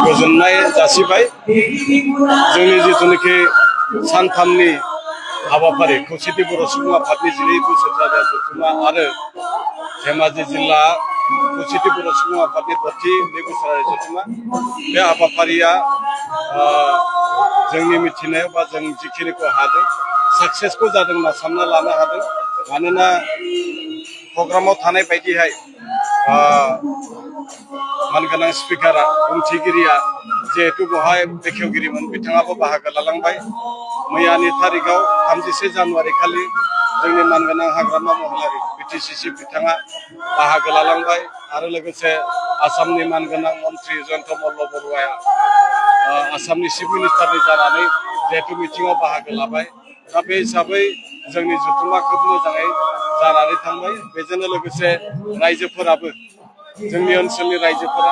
गोजोननाय जासिबाय जोंनि जिथुनिखि सानथामनि हाबाफारि खौसेथि बर' सुबुं आफादनि 12 बोसोर जानाय जथुम्मा आरो धेमाजि जिल्ला खौसेथि बर' सुबुं आफादनि 2 बोसोरारि जथुम्मा बे हाबाफारिया जोंनि मिथिनायाव बा जों जिखिनिखौ हादों साक्सेसफुल जादों होनना सानना लानो हादों मानोना प्रग्रामाव थानाय बायदिहाय मानगोनां स्पिकारा बुंथिगिरिया जिहेतु बेवहाय बेखेवगिरिमोन बिथाङाबो बाहागो लालांबाय मैयानि तारिखआव 31 जानुवारि खालि जोंनि मानगोनां हाग्रामा महिलारि बिटिसिसि बिथाङा बाहागो लालांबाय आरो लोगोसे आसामनि मानगोनां मन्त्रि जयन्त मल्ल बरुवाया आसामनि चिफ मिनिस्टारनि जानानै जिहेतु मिटिङाव बाहागो लाबाय दा बे हिसाबै जोंनि जथुम्मा खोब मोजाङै जानानै थांबाय बेजोंनो लोगोसे रायजोफोराबो जोंनि ओनसोलनि रायजोफोरा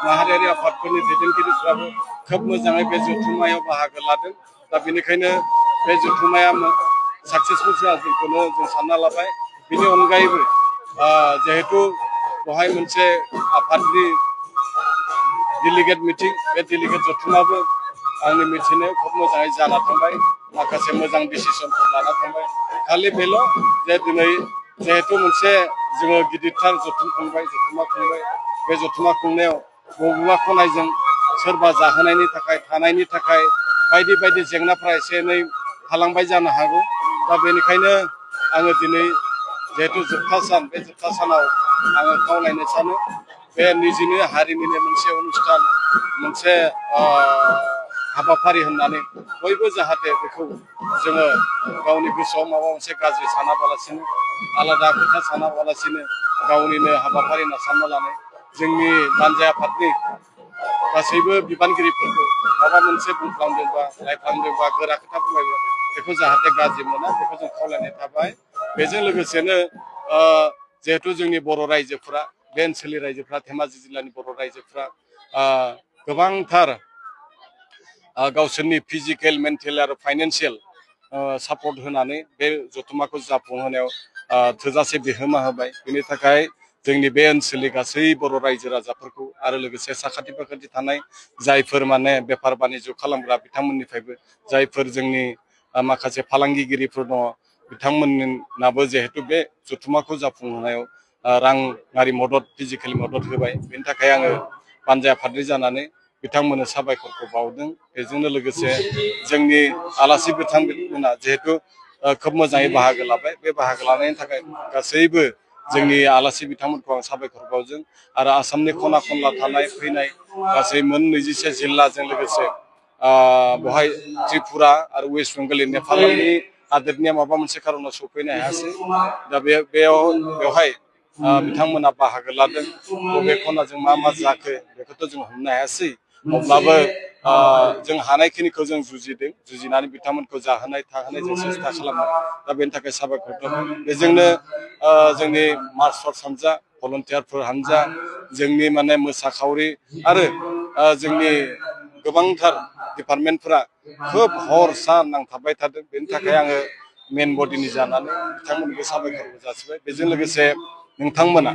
माहारियारि आफादफोरनि दैदेनगिरिफोराबो खोब मोजाङै बे जथुम्मायाव बाहागो लादों दा बेनिखायनो बे जथुम्माया साक्सेसफुल जागोनखौनो जों सानना लाबाय बिनि अनगायैबो जिहेतु बेवहाय मोनसे आफादनि डेलिगेट मिटिं बे डेलिगेट जथुम्माबो आंनि मिथिनायाव खोब मोजाङै जाना थांबाय माखासे मोजां डिसिसनफोर लाना थांबाय खालि बेल' जे दिनै जिहेतु मोनसे जोङो गिदिरथार जथुम्मा खुंबाय बे जथुम्मा खुंनायाव बबेबा खनायजों सोरबा जाहोनायनि थाखाय थानायनि थाखाय बायदि बायदि जेंनाफ्रा एसे एनै थालांबाय जानो हागौ दा बेनिखायनो आङो दिनै जिहेतु जोबथा सान बे जोबथा सानाव आङो खावलायनो सानो बे निजिनि हारिनिनो मोनसे अनुष्ठान मोनसे हाबाफारि होननानै बयबो जाहाथे बेखौ जोङो गावनि गोसोआव माबा मोनसे गाज्रि सानाबालासिनो आलादा खोथा सानाबालासिनो गावनिनो हाबाफारि होनना सानना लानाय जोंनि बानजाय आफादनि गासैबो बिबानगिरिफोरखौ माबा मोनसे बुंफ्लांदोंबा रायफ्लांदोंबा गोरा खोथा बुंबायबा बेखौ जाहाथे गाज्रि मोना बेखौ जों खावलायनाय थाबाय बेजों लोगोसेनो जिहेतु जोंनि बर' रायजोफ्रा बे ओनसोलनि रायजोफ्रा धेमाजि जिल्लानि बर' रायजोफ्रा गोबांथार गावसोरनि फिजिकेल मेन्टेल आरो फाइनान्सियेल सापर्ट होनानै बे जथुम्माखौ जाफुंहोनायाव थोजासे बिहोमा होबाय बेनि थाखाय जोंनि बे ओनसोलनि गासै बर' रायजो राजाफोरखौ आरो लोगोसे साखाथि फाखाथि थानाय जायफोर माने बेफार बानिज्य खालामग्रा बिथांमोननिफ्रायबो जायफोर जोंनि माखासे फालांगिगिरिफोर दङ बिथांमोननाबो जिहेतु बे जथुम्माखौ जाफुंहोनायाव राङारि मदद फिजिकेल मदद होबाय बेनि थाखाय आङो बानजाय आफादनि जानानै बिथांमोननो साबायखरखौ बावदों बेजोंनो लोगोसे जोंनि आलासि बिथांमोना जिहेतु खोब मोजाङै बाहागो लाबाय बे बाहागो लानायनि थाखाय गासैबो जोंनि आलासि बिथांमोनखौ आं साबायखर बावदों आरो आसामनि खना खनला थानाय फैनाय गासै मोन 24 जिल्लाजों लोगोसे बेवहाय त्रिपुरा आरो वेस्ट बेंगल नेपालनि हादोरनिया माबा मोनसे खारनाव सफैनो हायासै दा बेवहाय बिथांमोना बाहागो लादों बबे खनाजों मा जाखो बेखौथ' जों हमनो हायासै अब्लाबो जों हानायखिनिखौ जों जुजिनानै बिथांमोनखौ जाहोनाय थाहोनाय जों सेस्था खालामनाय दा बेनि थाखाय साबायखर दं बेजोंनो जोंनि मार्च फर्स हानजा भलन्टियारफोर हानजा जोंनि माने मोसाखावरि आरो जोंनि गोबांथार डिपार्टमेन्टफोरा खोब हर सान नांथाबबाय थादों बेनि थाखाय आङो मेन बडिनि जानानै बिथांमोनखौ साबायखर जासिबाय बेजों लोगोसे नोंथांमोना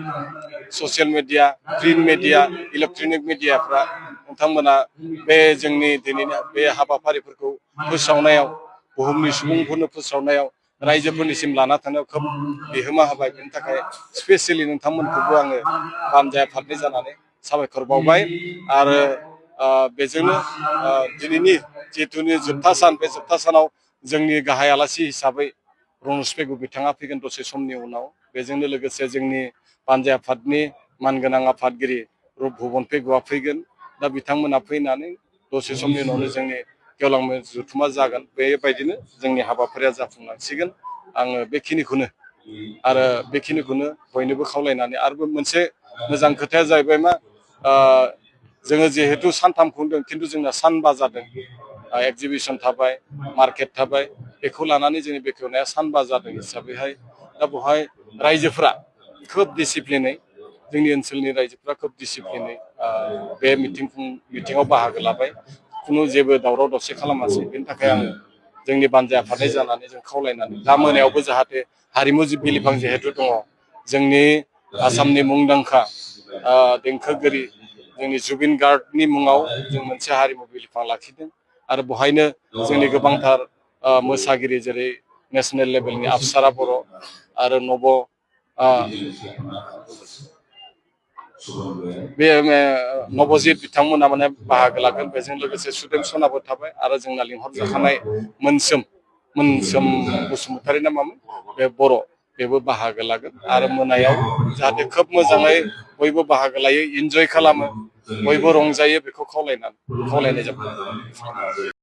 social media print media electronic मिडियाफ्रा नोंथांमोना बे जोंनि दिनैनि बे हाबाफारिफोरखौ फोसावनायाव बुहुमनि सुबुंफोरनो फोसावनायाव रायजोफोरनिसिम लाना थांनायाव खोब बिहोमा होबाय बेनि थाखाय स्पेसियेलि नोंथांमोनखौबो आङो बानजाय आफादनि जानानै साबायखर बावबाय आरो बेजोंनो दिनैनि जिहेतुनि जोबथा सान बे जोबथा सानाव जोंनि गाहाय आलासि हिसाबै रनज पेगु बिथाङा फैगोन दसे समनि उनाव बेजोंनो लोगोसे जोंनि बानजाय आफादनि मानगोनां आफादगिरि रुप भुबन पेगुआ फैगोन दा बिथांमोना फैनानै दसे समनि उनावनो जोंनि गेवलां मेल जथुम्मा जागोन बेबायदिनो जोंनि हाबाफारिया जाफुंलांसिगोन आङो बेखिनिखौनो बयनोबो खावलायनानै आरो मोनसे मोजां खोथाया जाहैबाय मा जोङो जिहेतु सानथाम खुंदों खिन्थु जोंना सानबा जादों एक्जिबिसन थाबाय मार्केट थाबाय बेखौ लानानै जोंनि बेखेवनाया सानबा जादों हिसाबैहाय दा बेवहाय रायजोफ्रा खोब डिसिप्लिनै जोंनि ओनसोलनि रायजोफ्रा खोब डिसिप्लिनै बे मिटिङाव बाहागो लाबाय खुनु जेबो दावराव दावसि खालामासै बेनि थाखाय आङो जोंनि बानजाय आफादनि जानानै जों खावलायनानै दा मोनायावबो जाहाथे हारिमु बिलिफां जिहेतु दङ जोंनि आसामनि मुंदांखा देंखोगिरि जोंनि जुबिन गार्गनि मुङाव जों मोनसे हारिमु बिलिफां लाखिदों आरो बेवहायनो जोंनि गोबांथार मोसागिरि जेरै नेसनेल लेभेलनि अप्सरा बर' आरो बे नबजित बिथांमोना माने बाहागो लागोन बेजों लोगोसे सुदेम सनाबो थाबाय आरो जोंना लिंहरजाखानाय मोनसोम बसुमतारी ना मामोन बे बर' बेबो बाहागो लागोन आरो मोनायाव जाहाथे खोब मोजाङै बयबो बाहागो लायो इन्जय खालामो बयबो रंजायो बेखौ खावलायनाय जाबाय।